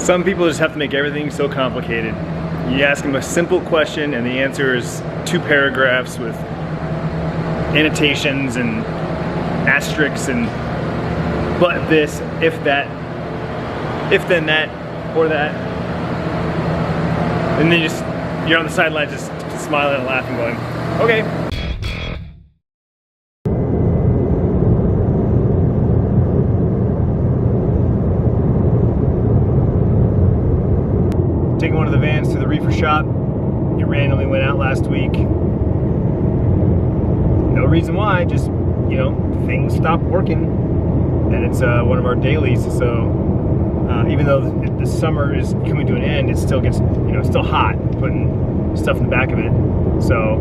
Some people just have to make everything so complicated. You ask them a simple question and the answer is 2 paragraphs with annotations and asterisks and but this, if that, if then that, or that. And then you're on the sideline just smiling and laughing going, okay. Taking one of the vans to the reefer shop. It randomly went out last week. No reason why, just, you know, things stopped working. And it's one of our dailies, so even though the summer is coming to an end, it still gets, you know, it's still hot putting stuff in the back of it. So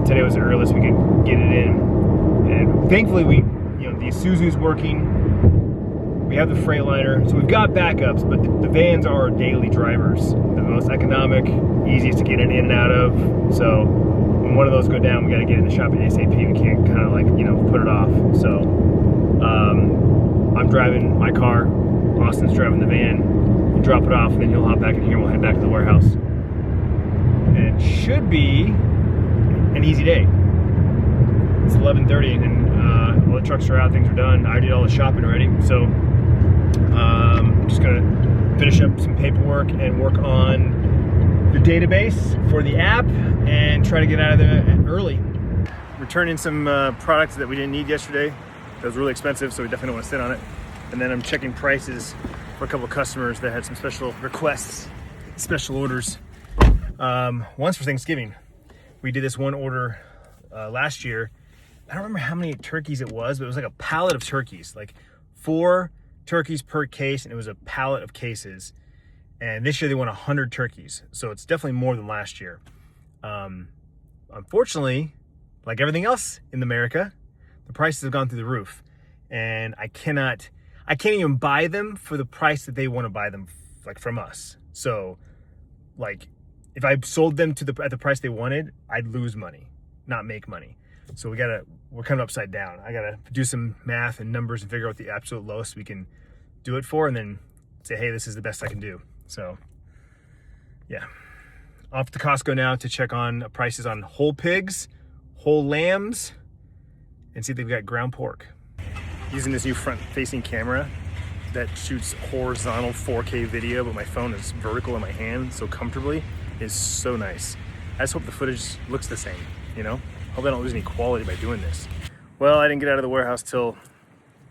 today was the earliest we could get it in. And thankfully the Isuzu's working. We have the Freightliner, so we've got backups, but the vans are our daily drivers. They're the most economic, easiest to get in and out of. So when one of those go down, we got to get in the shop at ASAP. We can't kind of like, you know, put it off. So I'm driving my car, Austin's driving the van, and drop it off, and then he'll hop back in here and we'll head back to the warehouse. And it should be an easy day. It's 11:30 and all the trucks are out, things are done. I did all the shopping already, so I'm just gonna finish up some paperwork and work on the database for the app and try to get out of there early. Returning some products that we didn't need yesterday. That was really expensive, so we definitely don't want to sit on it. And then I'm checking prices for a couple of customers that had some special requests, special orders. Once for Thanksgiving. We did this one order last year. I don't remember how many turkeys it was, but it was like a pallet of turkeys, like 4 turkeys per case, and it was a pallet of cases. And this year they want 100 turkeys, so it's definitely more than last year. Unfortunately, like everything else in America, the prices have gone through the roof, and I can't even buy them for the price that they want to buy them, like from us. So, like, if I sold them at the price they wanted, I'd lose money, not make money. So we're kind of upside down. I gotta do some math and numbers and figure out the absolute lowest we can do it for, and then say, hey, this is the best I can do. So, yeah. Off to Costco now to check on prices on whole pigs, whole lambs, and see if they've got ground pork. Using this new front-facing camera that shoots horizontal 4K video, but my phone is vertical in my hand so comfortably, is so nice. I just hope the footage looks the same, you know? Hope I don't lose any quality by doing this. Well, I didn't get out of the warehouse till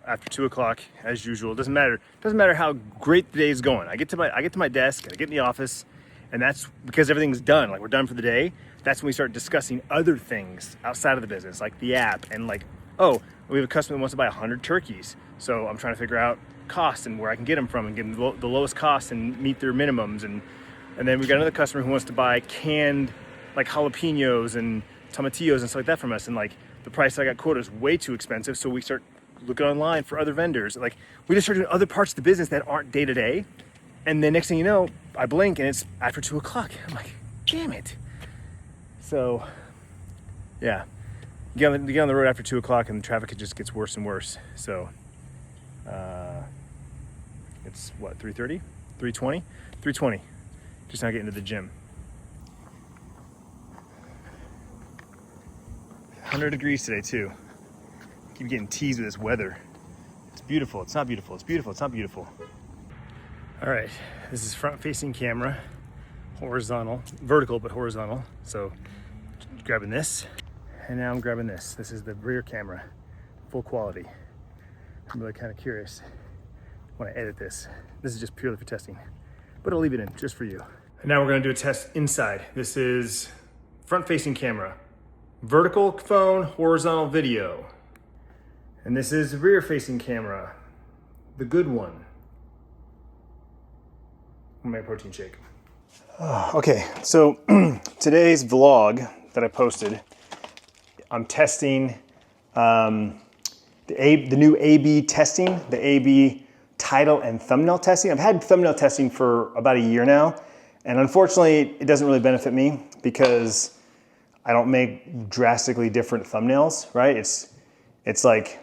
after 2 o'clock, as usual. It doesn't matter how great the day is going. I get to my desk, I get in the office, and that's because everything's done. Like, we're done for the day. That's when we start discussing other things outside of the business, like the app, and like, oh, we have a customer that wants to buy 100 turkeys. So I'm trying to figure out costs and where I can get them from and give them the lowest cost and meet their minimums. And then we've got another customer who wants to buy canned, like, jalapenos and tomatillos and stuff like that from us. And like, the price I got quoted is way too expensive. So we start looking online for other vendors. Like, we just start doing other parts of the business that aren't day to day. And then next thing you know, I blink and it's after 2 o'clock. I'm like, damn it. So, yeah. You get on the road after 2 o'clock and the traffic just gets worse and worse. So, it's what, 3:30? 3:20? 3:20. Just now getting to the gym. 100 degrees today too. Keep getting teased with this weather. It's beautiful, it's not beautiful, it's beautiful, it's not beautiful. All right, this is front-facing camera, horizontal, vertical but horizontal. So grabbing this, and now I'm grabbing this. This is the rear camera, full quality. I'm really kind of curious when I edit this. This is just purely for testing, but I'll leave it in just for you. And now we're gonna do a test inside. This is front-facing camera, vertical phone, horizontal video. And this is rear-facing camera, the good one. I'm gonna make a protein shake. Okay, so today's vlog that I posted, I'm testing the new A/B testing, the A/B title and thumbnail testing. I've had thumbnail testing for about a year now, and unfortunately, it doesn't really benefit me because I don't make drastically different thumbnails, right? It's like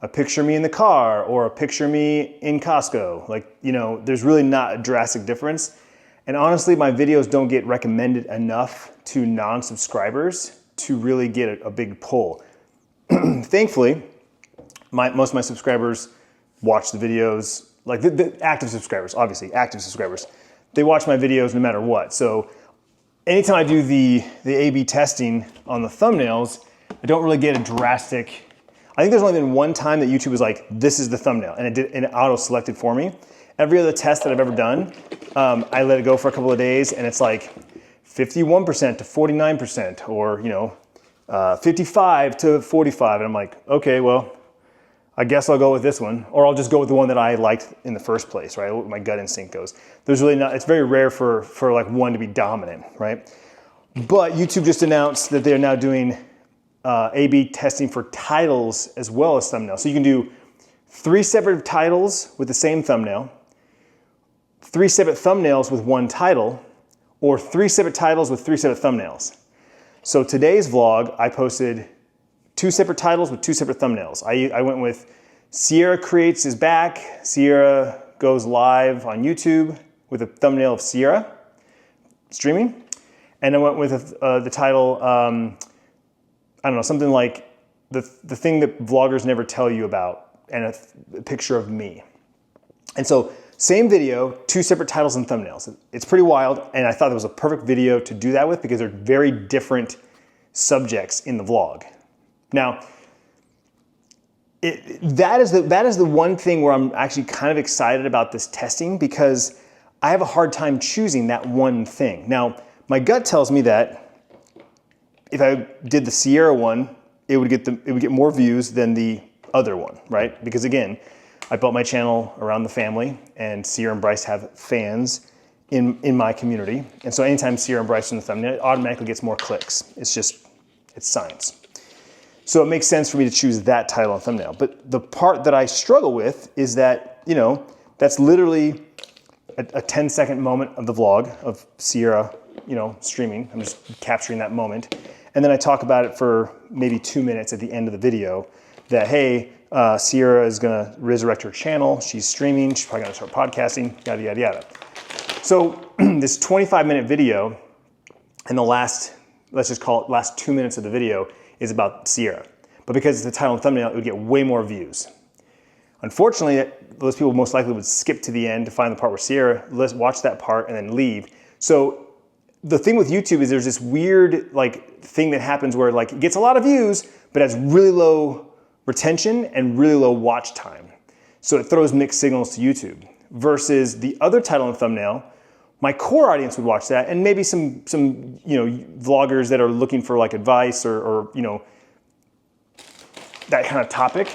a picture of me in the car or a picture of me in Costco. Like, you know, there's really not a drastic difference. And honestly, my videos don't get recommended enough to non-subscribers to really get a big pull. Thankfully, most of my subscribers watch the videos, like the active subscribers, obviously, active subscribers. They watch my videos no matter what. So anytime I do the A/B testing on the thumbnails, I don't really get a drastic, I think there's only been one time that YouTube was like, this is the thumbnail, and it auto-selected for me. Every other test that I've ever done, I let it go for a couple of days, and it's like 51% to 49%, or 55 to 45, and I'm like, okay, well, I guess I'll go with this one, or I'll just go with the one that I liked in the first place, right? What my gut instinct goes. There's really not, it's very rare for like one to be dominant, right? But YouTube just announced that they're now doing A/B testing for titles as well as thumbnails. So you can do 3 separate titles with the same thumbnail, 3 separate thumbnails with one title, or 3 separate titles with 3 separate thumbnails. So today's vlog, I posted 2 separate titles with 2 separate thumbnails. I went with Sierra Creates is back. Sierra goes live on YouTube with a thumbnail of Sierra streaming. And I went with the title, I don't know, something like the thing that vloggers never tell you about, and a picture of me. And so same video, 2 separate titles and thumbnails. It's pretty wild, and I thought it was a perfect video to do that with because they're very different subjects in the vlog. Now, that is the one thing where I'm actually kind of excited about this testing, because I have a hard time choosing that one thing. Now, my gut tells me that if I did the Sierra one, it would get more views than the other one, right? Because again, I built my channel around the family, and Sierra and Bryce have fans in my community. And so anytime Sierra and Bryce in the thumbnail, it automatically gets more clicks. It's science. So it makes sense for me to choose that title and thumbnail. But the part that I struggle with is that, that's literally a 10-second moment of the vlog of Sierra, streaming. I'm just capturing that moment. And then I talk about it for maybe 2 minutes at the end of the video that, hey, Sierra is gonna resurrect her channel. She's streaming, she's probably gonna start podcasting, yada, yada, yada. So this 25-minute video, and let's just call it last 2 minutes of the video, is about Sierra. But because it's the title and thumbnail, it would get way more views. Unfortunately, those people most likely would skip to the end to find the part where Sierra, let's watch that part and then leave. So the thing with YouTube is there's this weird thing that happens where it gets a lot of views, but has really low retention and really low watch time. So it throws mixed signals to YouTube. Versus the other title and thumbnail, my core audience would watch that, and maybe some vloggers that are looking for advice or that kind of topic.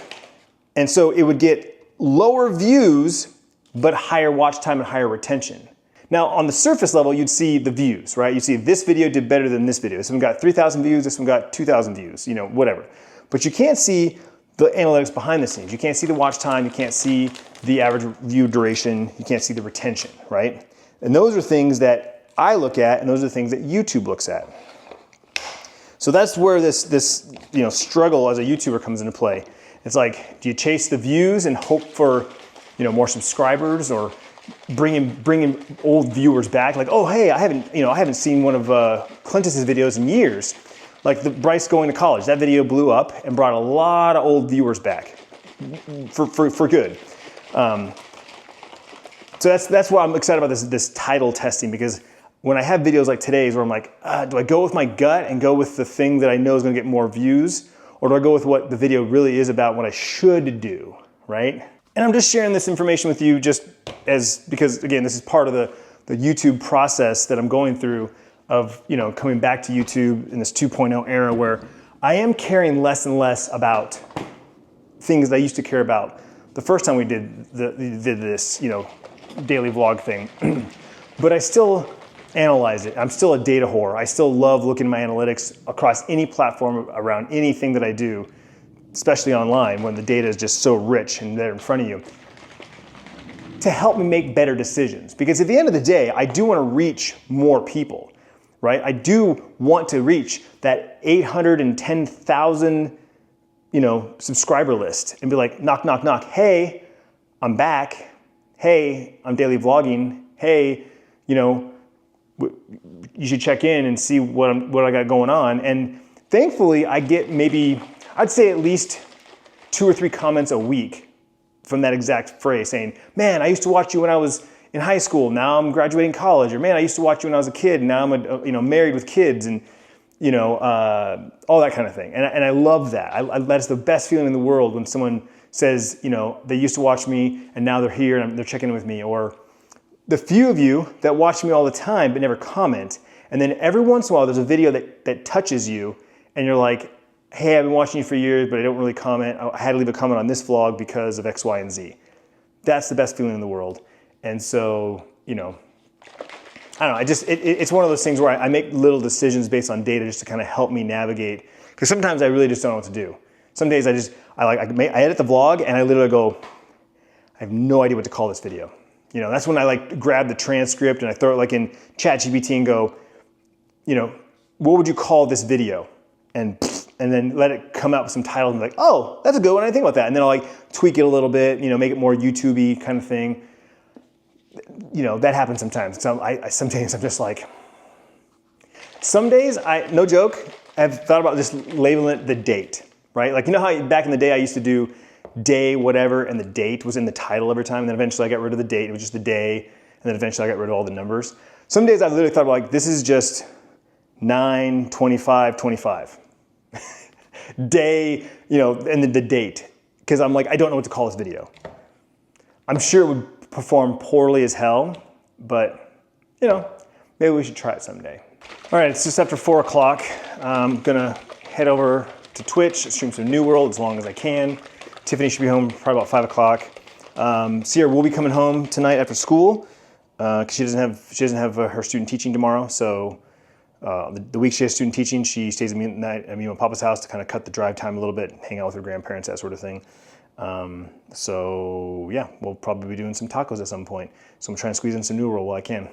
And so it would get lower views, but higher watch time and higher retention. Now on the surface level, you'd see the views, right? You see this video did better than this video. This one got 3,000 views, this one got 2,000 views, whatever. But you can't see the analytics behind the scenes. You can't see the watch time, you can't see the average view duration, you can't see the retention, right? And those are things that I look at, and those are the things that YouTube looks at. So that's where this struggle as a YouTuber comes into play. It's like, do you chase the views and hope for more subscribers, or bringing old viewers back? Like, oh hey, I haven't seen one of Clintus's videos in years. Like the Bryce going to college, that video blew up and brought a lot of old viewers back for good. So that's why I'm excited about this title testing, because when I have videos like today's where I'm like, do I go with my gut and go with the thing that I know is gonna get more views, or do I go with what the video really is about, what I should do, right? And I'm just sharing this information with you because again, this is part of the YouTube process that I'm going through of coming back to YouTube in this 2.0 era, where I am caring less and less about things that I used to care about the first time we did this daily vlog thing. But I still analyze it. I'm still a data whore. I still love looking at my analytics across any platform around anything that I do, especially online when the data is just so rich and there in front of you, to help me make better decisions. Because at the end of the day, I do want to reach more people, right? I do want to reach that 810,000 subscriber list and be like, knock, knock, knock. Hey, I'm back. Hey, I'm daily vlogging. Hey, you should check in and see what I got going on. And thankfully, I get maybe, I'd say at least 2 or 3 comments a week from that exact phrase saying, man, I used to watch you when I was in high school. Now I'm graduating college. Or man, I used to watch you when I was a kid. Now I'm married with kids, and all that kind of thing. And I love that. That's the best feeling in the world when someone says, they used to watch me and now they're here and they're checking in with me. Or the few of you that watch me all the time but never comment. And then every once in a while there's a video that touches you and you're like, hey, I've been watching you for years, but I don't really comment. I had to leave a comment on this vlog because of X, Y, and Z. That's the best feeling in the world. And so, I don't know, it's one of those things where I make little decisions based on data just to kind of help me navigate. Because sometimes I really just don't know what to do. Some days I edit the vlog and I literally go, I have no idea what to call this video. That's when I grab the transcript and I throw it in ChatGPT and go, what would you call this video? And then let it come out with some titles and be like, oh, that's a good one, I didn't think about that. And then I'll tweak it a little bit, make it more YouTube-y kind of thing. That happens sometimes. Some days I'm just like, some days no joke, I've thought about just labeling it the date, right? How back in the day I used to do day whatever and the date was in the title every time, and then eventually I got rid of the date, it was just the day, and then eventually I got rid of all the numbers. Some days I've literally thought about this is just 9/25/25. Day, and then the date, because I'm I don't know what to call this video. I'm sure it would perform poorly as hell, but maybe we should try it someday. All right, it's just after 4 o'clock. I'm gonna head over to Twitch, stream some New World as long as I can. Tiffany should be home probably about 5 o'clock. Sierra will be coming home tonight after school because she doesn't have her student teaching tomorrow. So the week she has student teaching, she stays with me at night at me and Papa's house to kind of cut the drive time a little bit, hang out with her grandparents, that sort of thing. So yeah, we'll probably be doing some tacos at some point. So I'm trying to squeeze in some New World while I can.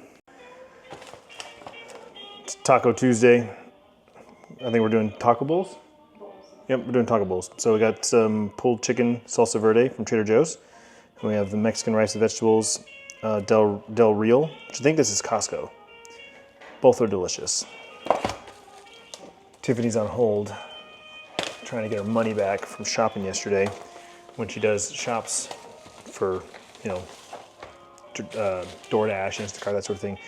It's Taco Tuesday. I think we're doing taco bowls. Yep, we're doing taco bowls. So we got some pulled chicken salsa verde from Trader Joe's. And we have the Mexican rice and vegetables, Del Real, which I think this is Costco. Both are delicious. Tiffany's on hold, trying to get her money back from shopping yesterday. When she shops for, DoorDash, Instacart, that sort of thing,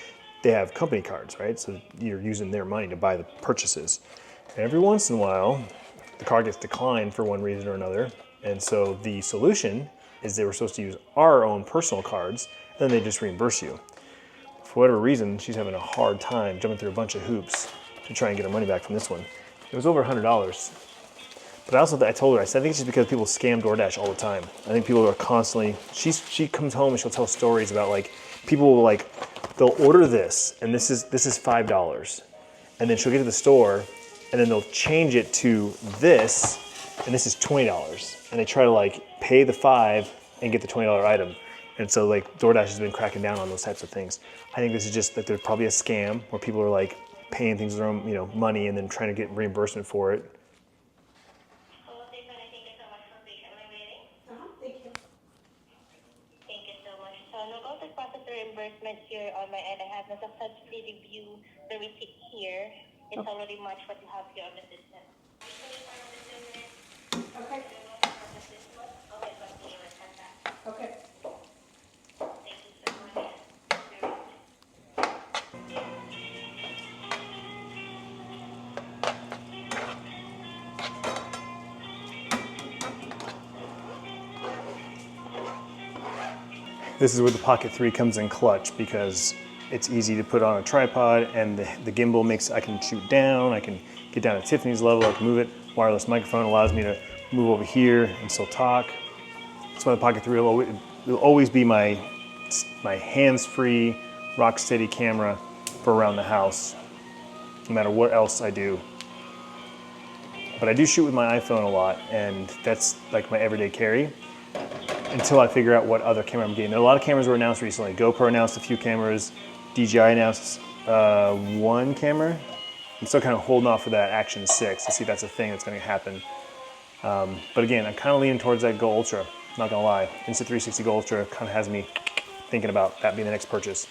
they have company cards, right? So you're using their money to buy the purchases. And every once in a while, the card gets declined for one reason or another. And so the solution is they were supposed to use our own personal cards, and then they just reimburse you. For whatever reason, she's having a hard time jumping through a bunch of hoops to try and get her money back from this one. It was over $100. But I told her, I said, I think it's just because people scam DoorDash all the time. I think people are constantly, she comes home and she'll tell stories about people will they'll order this, and this is $5. And then she'll get to the store, and then they'll change it to this, and this is $20. And they try to pay the $5 and get the $20 item. And so DoorDash has been cracking down on those types of things. I think this is just there's probably a scam where people are paying things with their own money and then trying to get reimbursement for it. Reimbursement here on my end. I have not successfully reviewed the receipt here. It's already much what you have here on the system. Okay. Okay. Thank you so much. This is where the Pocket 3 comes in clutch because it's easy to put on a tripod, and the gimbal makes, I can shoot down, I can get down to Tiffany's level, I can move it. Wireless microphone allows me to move over here and still talk. That's why the Pocket 3 will always be my hands-free, rock-steady camera for around the house, no matter what else I do. But I do shoot with my iPhone a lot, and that's my everyday carry until I figure out what other camera I'm getting. There are a lot of cameras were announced recently. GoPro announced a few cameras. DJI announced one camera. I'm still kind of holding off for that Action 6 to see if that's a thing that's going to happen. But again, I'm kind of leaning towards that Go Ultra, not gonna lie. Insta360 Go Ultra kind of has me thinking about that being the next purchase.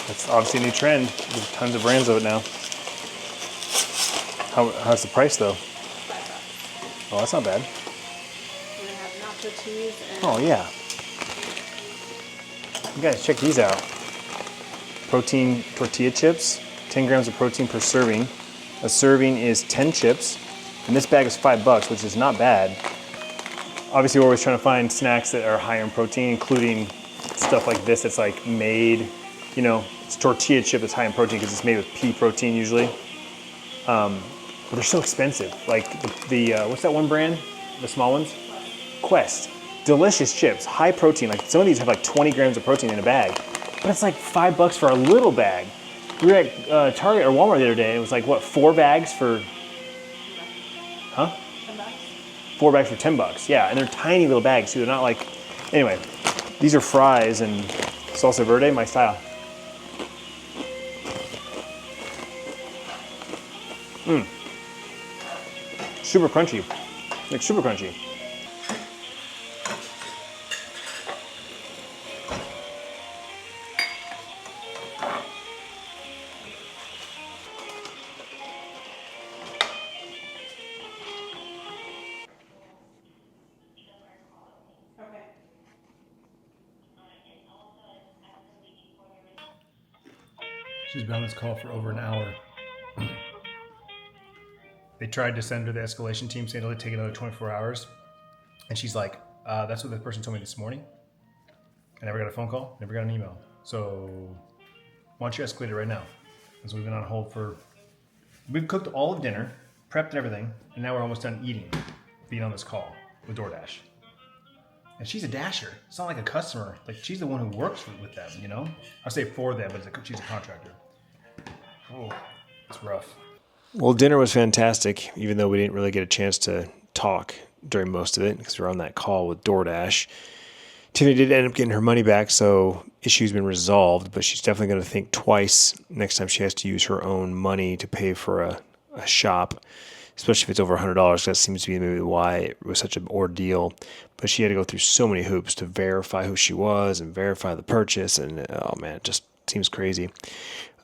That's obviously a new trend. There's tons of brands of it now. How's the price though? $5. Oh, that's not bad. And they have nacho cheese and Oh yeah. You guys check these out. Protein tortilla chips, 10 grams of protein per serving. A serving is 10 chips, and this bag is $5, which is not bad. Obviously, we're always trying to find snacks that are higher in protein, including stuff like this that's like made, you know, it's tortilla chip that's high in protein because it's made with pea protein usually. But they're so expensive. Like the what's that one brand? The small ones? Quest. Delicious chips, high protein. Like some of these have like 20 grams of protein in a bag, but it's like $5 for a little bag. We were at Target or Walmart the other day. It was like what, 4 bags for? Huh? $10. 4 bags for $10. Yeah, and they're tiny little bags too. They're not like. Anyway, these are fries and salsa verde, my style. Super crunchy, like super crunchy. Okay. She's been on this call for over an hour. They tried to send her the escalation team saying it'll take another 24 hours. And she's like, that's what the person told me this morning. I never got a phone call, never got an email. So why don't you escalate it right now? And so we've been on hold we've cooked all of dinner, prepped everything, and now we're almost done eating, being on this call with DoorDash. And she's a dasher. It's not like a customer. Like she's the one who works with them, you know? I say for them, but she's a contractor. Oh, it's rough. Well, dinner was fantastic, even though we didn't really get a chance to talk during most of it because we were on that call with DoorDash. Tiffany did end up getting her money back, so issue's been resolved, but she's definitely going to think twice next time she has to use her own money to pay for a shop, especially if it's over $100. That seems to be maybe why it was such an ordeal. But she had to go through so many hoops to verify who she was and verify the purchase, and oh man, it just seems crazy.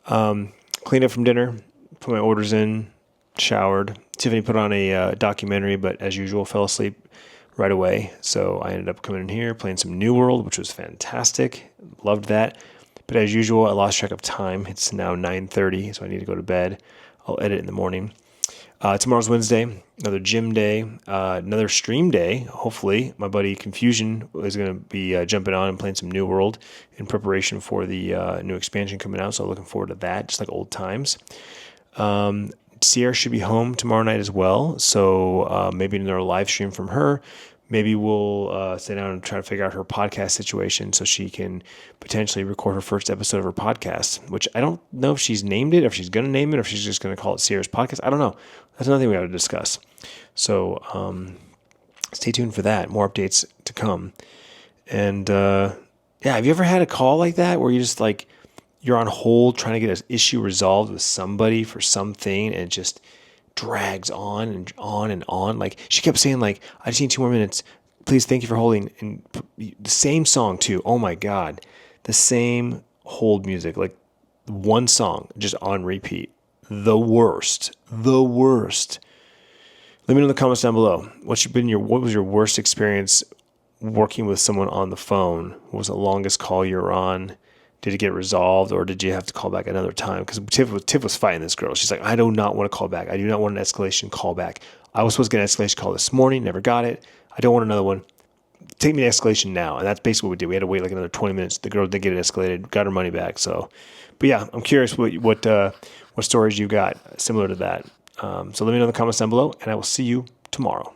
Cleaned up from dinner, put my orders in, showered. Tiffany put on a documentary, but as usual, fell asleep right away. So I ended up coming in here, playing some New World, which was fantastic. Loved that. But as usual, I lost track of time. It's now 9:30, so I need to go to bed. I'll edit in the morning. Tomorrow's Wednesday, another gym day, another stream day. Hopefully, my buddy Confusion is going to be jumping on and playing some New World in preparation for the new expansion coming out. So looking forward to that, just like old times. Sierra should be home tomorrow night as well. So maybe another live stream from her. Maybe we'll sit down and try to figure out her podcast situation so she can potentially record her first episode of her podcast, which I don't know if she's named it, or if she's going to name it, or if she's just going to call it Sierra's Podcast. I don't know. That's another thing we have to discuss. So stay tuned for that. More updates to come. And have you ever had a call like that where you just like, you're on hold trying to get an issue resolved with somebody for something and it just drags on and on and on? Like she kept saying like, I just need 2 more minutes. Please, thank you for holding. And the same song too. Oh my God. The same hold music, like one song just on repeat. The worst. Let me know in the comments down below. What was your worst experience working with someone on the phone? What was the longest call you were on? Did it get resolved, or did you have to call back another time? Because Tiff was fighting this girl. She's like, I do not want to call back. I do not want an escalation call back. I was supposed to get an escalation call this morning, never got it. I don't want another one. Take me to escalation now. And that's basically what we did. We had to wait like another 20 minutes. The girl did get it escalated, got her money back. So, but yeah, I'm curious what stories you got similar to that. So let me know in the comments down below, and I will see you tomorrow.